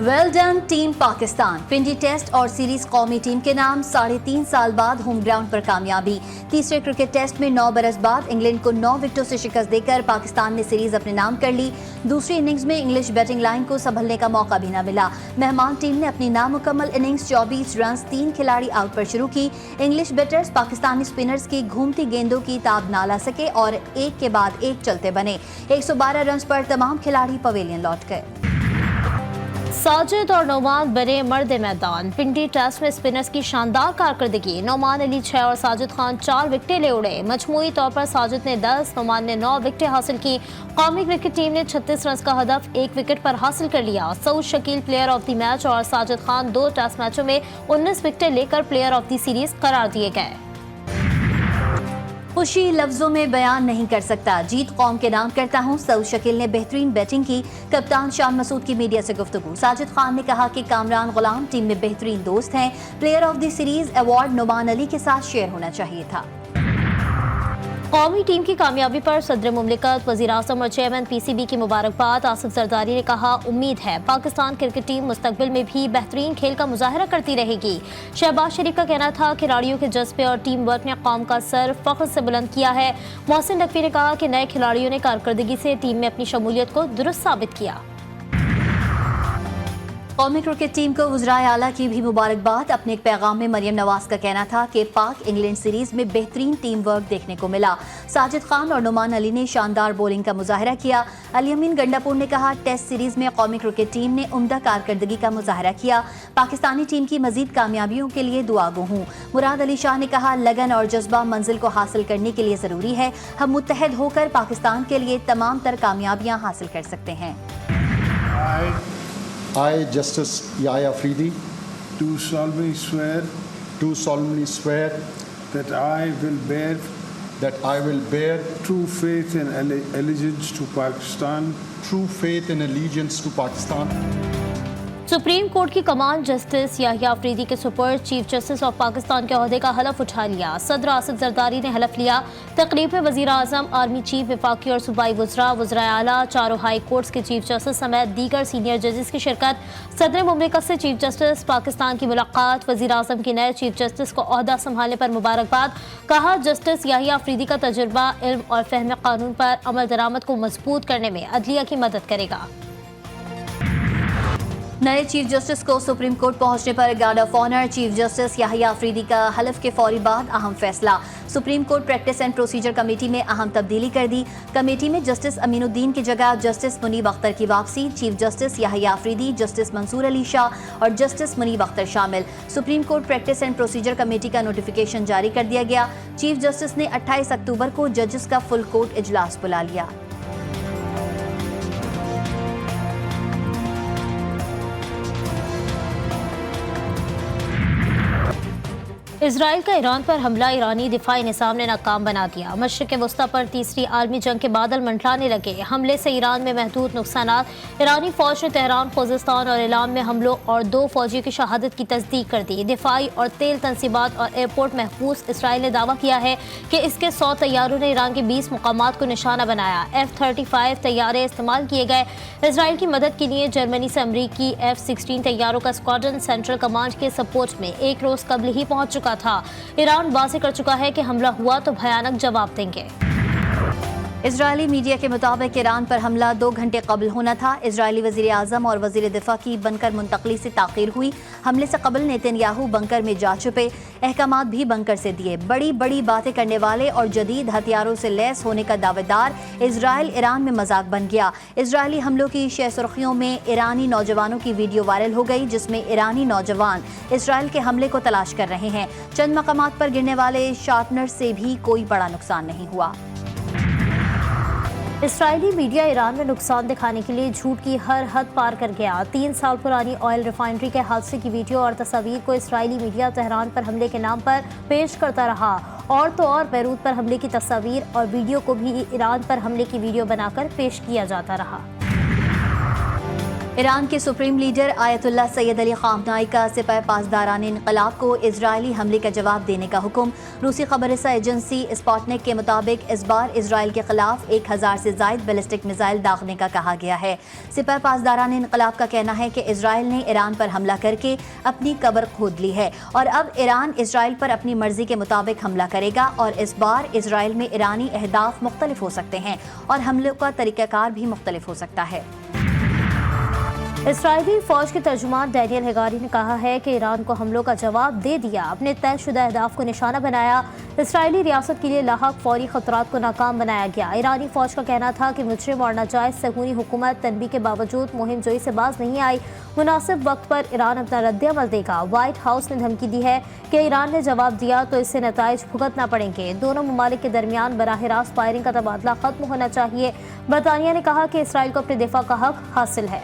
Well done team Pakistan, Pindi test اور series قومی ٹیم کے نام 3.5 سال بعد ہوم گراؤنڈ پر کامیابی۔ تیسرے کرکٹ ٹیسٹ میں 9 برس بعد انگلینڈ کو 9 وکٹوں سے شکست دے کر پاکستان نے سیریز اپنے نام کر لی۔ دوسری اننگز میں انگلش بیٹنگ لائن کو سنبھلنے کا موقع بھی نہ ملا۔ مہمان ٹیم نے اپنی نامکمل اننگز 24 رنز 3 کھلاڑی آؤٹ پر شروع کی۔ انگلش بیٹرز پاکستانی سپنرز کی گھومتی گیندوں کی تاب نہ لا سکے اور ایک کے بعد ایک چلتے بنے۔ 112 رنز پر تمام کھلاڑی پویلین لوٹ گئے۔ ساجد اور نعمان بنے مرد میدان۔ پنڈی ٹیسٹ میں سپنرز کی شاندار کارکردگی، نعمان علی 6 اور ساجد خان 4 وکٹیں لے اڑے۔ مجموعی طور پر ساجد نے 10، نعمان نے 9 وکٹیں حاصل کی۔ قومی کرکٹ ٹیم نے 36 رنز کا ہدف 1 وکٹ پر حاصل کر لیا۔ Saud Shakeel player of the match اور ساجد خان 2 ٹیسٹ میچوں میں 19 وکٹیں لے کر پلیئر آف دی سیریز قرار دیے گئے۔ خوشی لفظوں میں بیان نہیں کر سکتا، جیت قوم کے نام کرتا ہوں۔ سعود شکیل نے بہترین بیٹنگ کی۔ کپتان شان مسعود کی میڈیا سے گفتگو۔ ساجد خان نے کہا کہ کامران غلام ٹیم میں بہترین دوست ہیں۔ Player of the series award Nauman Ali کے ساتھ شیئر ہونا چاہیے تھا۔ قومی ٹیم کی کامیابی پر صدر مملکت، وزیر اعظم اور چیئرمین پی سی بی کی مبارکباد۔ آصف زرداری نے کہا امید ہے پاکستان کرکٹ ٹیم مستقبل میں بھی بہترین کھیل کا مظاہرہ کرتی رہے گی۔ شہباز شریف کا کہنا تھا کھلاڑیوں کے جذبے اور ٹیم ورک نے قوم کا سر فخر سے بلند کیا ہے۔ محسن نقوی نے کہا کہ نئے کھلاڑیوں نے کارکردگی سے ٹیم میں اپنی شمولیت کو درست ثابت کیا۔ قومی کرکٹ ٹیم کو وزرائے اعلیٰ کی بھی مبارکباد۔ اپنے ایک پیغام میں مریم نواز کا کہنا تھا کہ پاک انگلینڈ سیریز میں بہترین ٹیم ورک دیکھنے کو ملا۔ ساجد خان اور نعمان علی نے شاندار بولنگ کا مظاہرہ کیا۔ علی امین گنڈاپور نے کہا ٹیسٹ سیریز میں قومی کرکٹ ٹیم نے عمدہ کارکردگی کا مظاہرہ کیا۔ پاکستانی ٹیم کی مزید کامیابیوں کے لیے دعا گو ہوں۔ مراد علی شاہ نے کہا لگن اور جذبہ منزل کو حاصل کرنے کے لیے ضروری ہے۔ ہم متحد ہو کر پاکستان کے لیے تمام تر کامیابیاں حاصل کر سکتے ہیں۔ I, Justice Yahya Afridi, do solemnly swear that I will bear true faith and allegiance to Pakistan. Supreme court کی کمان جسٹس یحییٰ افریدی کے سپرد، چیف جسٹس آف پاکستان کے عہدے کا حلف اٹھا لیا۔ صدر آصف زرداری نے حلف لیا۔ تقریب میں وزیر اعظم، آرمی چیف، وفاقی اور صوبائی وزراء، وزرائے اعلیٰ، چاروں ہائی کورٹس کے چیف جسٹس سمیت دیگر سینئر ججز کی شرکت۔ صدر مملکت سے چیف جسٹس پاکستان کی ملاقات۔ وزیر اعظم کی نئے چیف جسٹس کو عہدہ سنبھالنے پر مبارکباد۔ کہا جسٹس یحییٰ افریدی کا تجربہ، علم اور فہم قانون پر عمل درآمد کو مضبوط کرنے میں عدلیہ کی مدد کرے گا۔ نئے چیف جسٹس کو سپریم کورٹ پہنچنے پر guard of honour. Chief justice Yahya Afridi کا حلف کے فوری بعد اہم فیصلہ۔ Supreme court practice and procedure committee میں اہم تبدیلی کر دی۔ کمیٹی میں جسٹس امین الدین کی جگہ جسٹس منیب اختر کی واپسی۔ Chief justice Yahya Afridi, justice منصور علی شاہ اور جسٹس منیب اختر شامل۔ Supreme court practice and procedure committee کا نوٹیفیکیشن جاری کر دیا گیا۔ چیف جسٹس نے 28 اکتوبر کو ججز کا فل کورٹ اجلاس بلا لیا۔ اسرائیل کا ایران پر حملہ ایرانی دفاعی نظام نے ناکام بنا دیا۔ مشرق وسطیٰ پر تیسری عالمی جنگ کے بادل منڈلانے لگے۔ حملے سے ایران میں محدود نقصانات۔ ایرانی فوج نے تہران، خوزستان اور ایلام میں حملوں اور 2 فوجیوں کی شہادت کی تصدیق کر دی۔ دفاعی اور تیل تنصیبات اور ایئرپورٹ محفوظ۔ اسرائیل نے دعویٰ کیا ہے کہ اس کے 100 طیاروں نے ایران کے 20 مقامات کو نشانہ بنایا۔ F-35 طیارے استعمال کیے گئے۔ اسرائیل کی مدد کے لیے جرمنی سے امریکی F-16 طیاروں کا اسکواڈرن سینٹرل کمانڈ کے سپورٹ میں 1 روز قبل ہی پہنچ چکا تھا۔ ایران واضح کر چکا ہے کہ حملہ ہوا تو بھیانک جواب دیں گے۔ اسرائیلی میڈیا کے مطابق ایران پر حملہ 2 گھنٹے قبل ہونا تھا۔ اسرائیلی وزیر اعظم اور وزیر دفاع کی بنکر منتقلی سے تاخیر ہوئی۔ حملے سے قبل نیتن یاہو بنکر میں جا چھپے، احکامات بھی بنکر سے دیے۔ بڑی باتیں کرنے والے اور جدید ہتھیاروں سے لیس ہونے کا دعوے دار اسرائیل ایران میں مذاق بن گیا۔ اسرائیلی حملوں کی شہ سرخیوں میں ایرانی نوجوانوں کی ویڈیو وائرل ہو گئی، جس میں ایرانی نوجوان اسرائیل کے حملے کو تلاش کر رہے ہیں۔ چند مقامات پر گرنے والے شارپنر سے بھی کوئی بڑا نقصان نہیں ہوا۔ اسرائیلی میڈیا ایران میں نقصان دکھانے کے لیے جھوٹ کی ہر حد پار کر گیا۔ 3 سال پرانی آئل ریفائنری کے حادثے کی ویڈیو اور تصاویر کو اسرائیلی میڈیا تہران پر حملے کے نام پر پیش کرتا رہا، اور تو اور بیروت پر حملے کی تصاویر اور ویڈیو کو بھی ایران پر حملے کی ویڈیو بنا کر پیش کیا جاتا رہا۔ ईरान के supreme leader Ayatollah Syed Ali खामनाई का सिपह पासदारान इनकलाब को इजरायली हमले का जवाब देने का हुक्म। रूसी खबर रसा एजेंसी स्पुतनिक के मुताबिक इस बार इजरायल के खिलाफ 1000 से जायद बैलिस्टिक मिसाइल दागने का कहा गया है। सिपह पासदारान इनकलाब का कहना है कि इजरायल ने ईरान पर हमला करके अपनी कब्र खोद ली है और अब ईरान इजरायल पर अपनी मर्जी के मुताबिक हमला करेगा और इस बार इजरायल में ईरानी अहदाफ मुख्तलिफ हो सकते हैं और हमलों का तरीक़ाकार भी मुख्तलिफ हो सकता है। इसराइली फौज के तर्जुमान डैनियल हेगारी ने कहा है कि ईरान को हमलों का जवाब दे दिया, अपने तयशुदा अहदाफ को निशाना बनाया। इसराइली रियासत के लिए लाहक फौरी खतरात को नाकाम बनाया गया। ईरानी फौज का कहना था कि मुजरिम और नाजायज सहूनी हुकूमत तनबी के बावजूद मुहिम जोई से बाज नहीं आई। मुनासिब वक्त पर ईरान अपना रद्द-ए-अमल देगा। व्हाइट हाउस ने धमकी दी है कि ईरान ने जवाब दिया तो इससे नताइज भुगतना पड़ेंगे। दोनों ममालिक के दरमियान बराह रास्त फायरिंग का तबादला खत्म होना चाहिए। बरतानिया ने कहा कि इसराइल को अपने दिफा का हक हासिल है।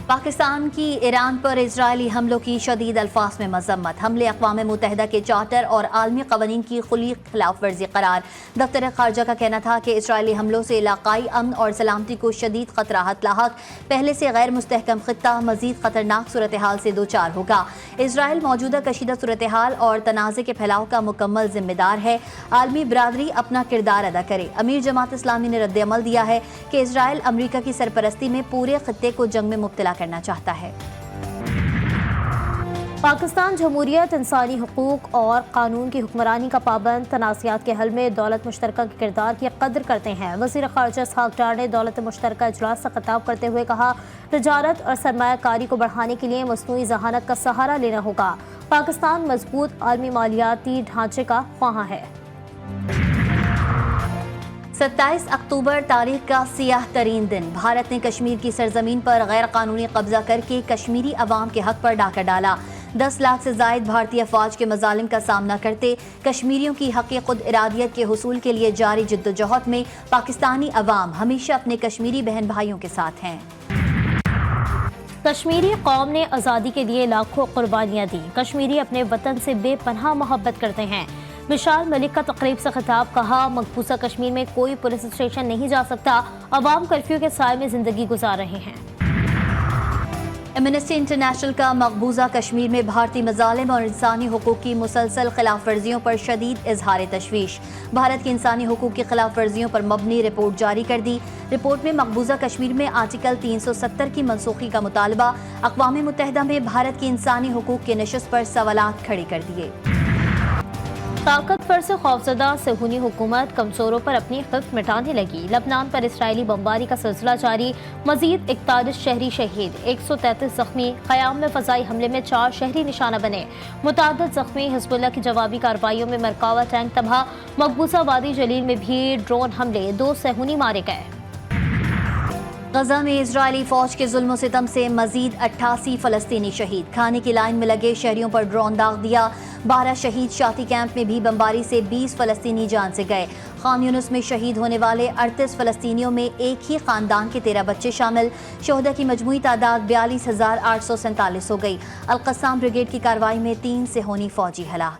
पाकिस्तान की ईरान पर इजरायली हमलों की शदीद अल्फाज में मजम्मत। हमले अक़वाम मुत्तहिदा के चार्टर और आलमी क़वानीन की खुली खिलाफ वर्जी करार। दफ्तर ख़ारजा का कहना था कि इजरायली हमलों से इलाकाई अमन और सलामती को शदीद खतराहत लाहक। पहले से गैर मुस्तहकम ख़ित्ता मज़ीद ख़तरनाक सूरत हाल से दो चार होगा। इजराइल मौजूदा कशीदा सूरत हाल और तनाज़े के फैलाव का मुकम्मल जिम्मेदार है। आलमी बरादरी अपना किरदार अदा करे। अमीर जमात इस्लामी ने रद्द अमल दिया है कि इजराइल अमरीका की सरपरस्ती में पूरे खित्ते को जंग में मुब्तला करना चाहता है। पाकिस्तान जमहूरियत इंसानी हुकूक और कानून की हुक्मरानी का पाबंद, तनाज़ात के हल में दौलत मुश्तरका के किरदार की कदर करते हैं। वज़ीर ख़ारजा इसहाक़ डार ने दौलत मुश्तरका इजलास से खिताब करते हुए कहा, तिजारत और सरमायाकारी को बढ़ाने के लिए मसनूई ज़हानत का सहारा लेना होगा। पाकिस्तान मजबूत आलमी मालियाती ढांचे का ख्वाहां है। 27 अक्टूबर तारीख का सियाह तरीन दिन। भारत ने कश्मीर की सरजमीन पर गैर कानूनी कब्जा करके कश्मीरी अवाम के हक पर डाका डाला। 10 लाख से जायद भारतीय फौज के मजालिम का सामना करते कश्मीरियों की हक़ खुद इरादियत के हुसूल के लिए जारी जिद्दोजहद में पाकिस्तानी अवाम हमेशा अपने कश्मीरी बहन भाइयों के साथ हैं। कश्मीरी कौम ने आज़ादी के लिए लाखों कुर्बानियाँ दी। कश्मीरी अपने वतन से बेपनाह मोहब्बत करते हैं। विशाल मलिक का तकरीब से खिताब, कहा, मकबूजा कश्मीर में कोई पुलिस स्टेशन नहीं जा सकता। अवाम कर्फ्यू के साए में जिंदगी गुजार रहे हैं। एमनेस्टी इंटरनेशनल का मकबूजा कश्मीर में भारतीय मजालिम और इंसानी हुकूक की मुसलसल खिलाफ वर्जियों पर शदीद इजहार तशवीश। भारत की इंसानी हुकूक की खिलाफ वर्जियों पर मबनी रिपोर्ट जारी कर दी। रिपोर्ट में मकबूजा कश्मीर में आर्टिकल 370 की मनसूखी का मुतालबा, अक़वाम मुत्तहिदा में भारत की इंसानी हुकूक के नशिस्त पर सवालात खड़े कर दिए। ताकतवर से खौफजदा सहूनी हुकूमत कमजोरों पर अपनी खिफ्त मिटाने लगी। लबनान पर इसराइली बमबारी का सिलसिला जारी। मजीद 41 शहरी शहीद, 133 जख्मी। क़याम में फ़ज़ाई हमले में 4 शहरी निशाना बने, मुताद्दिद जख्मी। हिज़्बुल्लाह की जवाबी कार्रवाइयों में मरकावा टैंक तबाह। मकबूजा वादी जलील में भी ड्रोन हमले, 2 सहूनी मारे गए। गजा में इजरायली फौज के जुल्म सितम से मजीद 88 फलस्तीनी शहीद। खाने की लाइन में लगे शहरियों पर ड्रोन दाग दिया। 12 शहीद। शाती कैंप में भी बमबारी से 20 फलस्तीनी जान से गए। खान यूनुस में शहीद होने वाले 38 फलस्तीनियों में एक ही खानदान के 13 बच्चे शामिल। शोहदा की मजमूई तादाद 42,847 हो गई। अल-क़स्साम ब्रिगेड की कार्रवाई में 3 सेहूनी फौजी हलाक।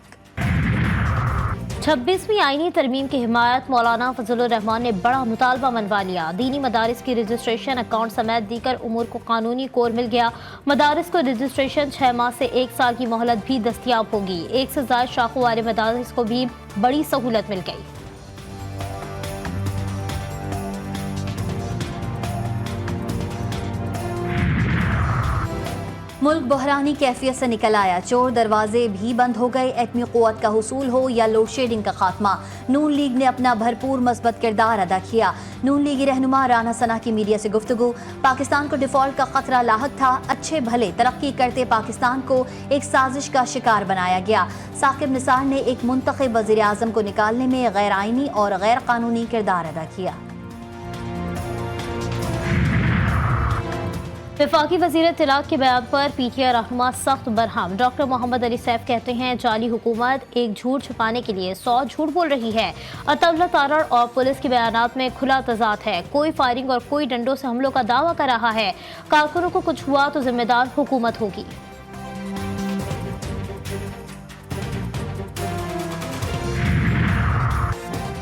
26वीं आईनी तरमीम की हिमायत, मौलाना फजलुर रहमान ने बड़ा मुतालबा मनवा लिया। दीनी मदारिस की रजिस्ट्रेशन, अकाउंट समेत दीगर उमूर को कानूनी कोर मिल गया। मदारिस को रजिस्ट्रेशन 6 माह से 1 साल की मोहलत भी दस्तियाब होगी। 1 से ज़ायद शाखों वाले मदारिस को भी बड़ी सहूलत मिल गई। मुल्क बहरानी कैफियत से निकल आया। चोर दरवाजे भी बंद हो गए। एटमी क़ुव्वत का हुसूल हो या लोड शेडिंग का खात्मा, नून लीग ने अपना भरपूर मस्बत किरदार अदा किया। नून लीगी रहनुमा राना सना की मीडिया से गुफ्तगू, पाकिस्तान को डिफॉल्ट का खतरा लाहक था। अच्छे भले तरक्की करते पाकिस्तान को एक साजिश का शिकार बनाया गया। साकिब निसार ने एक मुंतखब वज़ीर आज़म को निकालने में गैर आइनी और गैर कानूनी किरदार अदा किया। वफाकी वज़ीर इत्तलात के बयान पर पीटीआई रहनुमा सख्त बरहम। डॉक्टर मोहम्मद अली सैफ कहते हैं, जाली हुकूमत एक झूठ छुपाने के लिए 100 झूठ बोल रही है। अतौला तारड़ और पुलिस के बयानात में खुला तजाद है। कोई फायरिंग और कोई डंडों से हमलों का दावा कर रहा है। कारकुनों को कुछ हुआ तो जिम्मेदार हुकूमत होगी।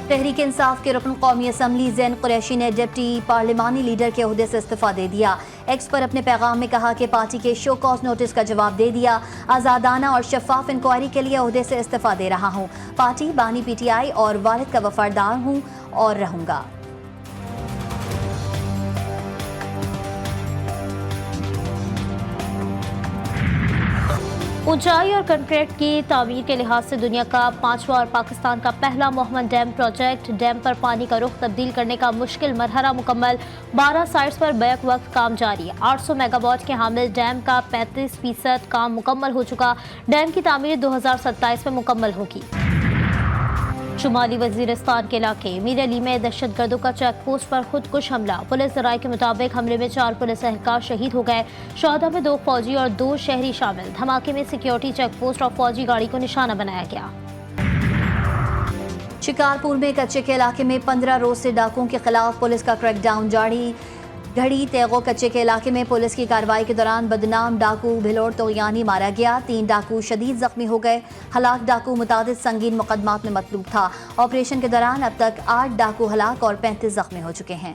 तहरीक इंसाफ के रुकन कौमी असम्बली ज़ैन कुरैशी ने डिप्टी पार्लिमानी लीडर के ओहदे से इस्तीफा दे दिया। एक्स पर अपने पैगाम में कहा कि पार्टी के शो कॉज नोटिस का जवाब दे दिया। आज़ादाना और शफाफ इंक्वायरी के लिए ओहदे से इस्तीफा दे रहा हूँ। पार्टी बानी PTI और वालिद का वफादार हूँ और रहूँगा। ऊंचाई और कंक्रीट की तामीर के लिहाज से दुनिया का 5वां और पाकिस्तान का पहला मोहम्मद डैम प्रोजेक्ट। डैम पर पानी का रुख तब्दील करने का मुश्किल मरहला मुकम्मल। 12 साइट्स पर बैक वक्त काम जारी। 800 मेगावाट के हामिल डैम का 35% काम मुकम्मल हो चुका। डैम की तामीर 2027 में मुकम्मल होगी। शुमाली वजीरिस्तान के इलाके मीर अली में दहशतगर्दों का चेक पोस्ट पर खुदकुश हमला। पुलिस ज़राए के मुताबिक हमले में 4 पुलिस एहलकार शहीद हो गए। शहदा में 2 फौजी और 2 शहरी शामिल। धमाके में सिक्योरिटी चेक पोस्ट और फौजी गाड़ी को निशाना बनाया गया। शिकारपुर में कच्चे के इलाके में 15 रोज से डाकुओं के खिलाफ पुलिस का क्रैकडाउन जारी। घड़ी तेगो कच्चे के इलाके में पुलिस की कार्रवाई के दौरान बदनाम डाकू भिलोर तोयानी मारा गया। 3 डाकू शदीद जख्मी हो गए। हलाक डाकू मुतादिद संगीन मुकदमात में मतलूब था। ऑपरेशन के दौरान अब तक 8 डाकू हलाक और 35 जख्मी हो चुके हैं।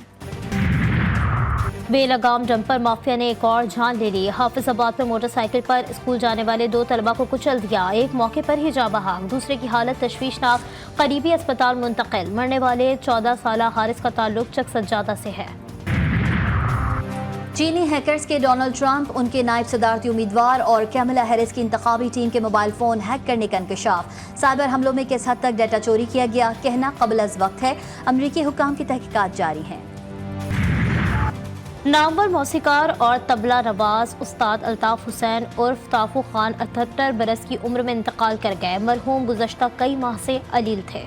बेलगाम डंपर माफिया ने एक और जान ले ली। हाफिजाबाद में मोटरसाइकिल पर स्कूल जाने वाले 2 तलबा को कुचल दिया। एक मौके पर ही जा बहाक, दूसरे की हालत तशवीशनाक, करीबी अस्पताल मुंतकिल। मरने वाले 14 साला हारिस का ताल्लुक चक सज्जादा से है। चीनी हैकर्स के डोनाल्ड ट्रंप, उनके नायब सदारती उम्मीदवार और कैमला हैरिस की इंतखाबी टीम के मोबाइल फोन हैक करने का इंकशाफ। साइबर हमलों में किस हद तक डाटा चोरी किया गया, कहना कबल अज वक्त है। अमरीकी हुक्काम की तहकीकात जारी हैं। नामवर मौसीकार और तबला नवाज उस्ताद अल्ताफ हुसैन उर्फ ताफू खान 78 बरस की उम्र में इंतकाल कर गए। मरहूम गुज़श्ता कई माह से अलील थे।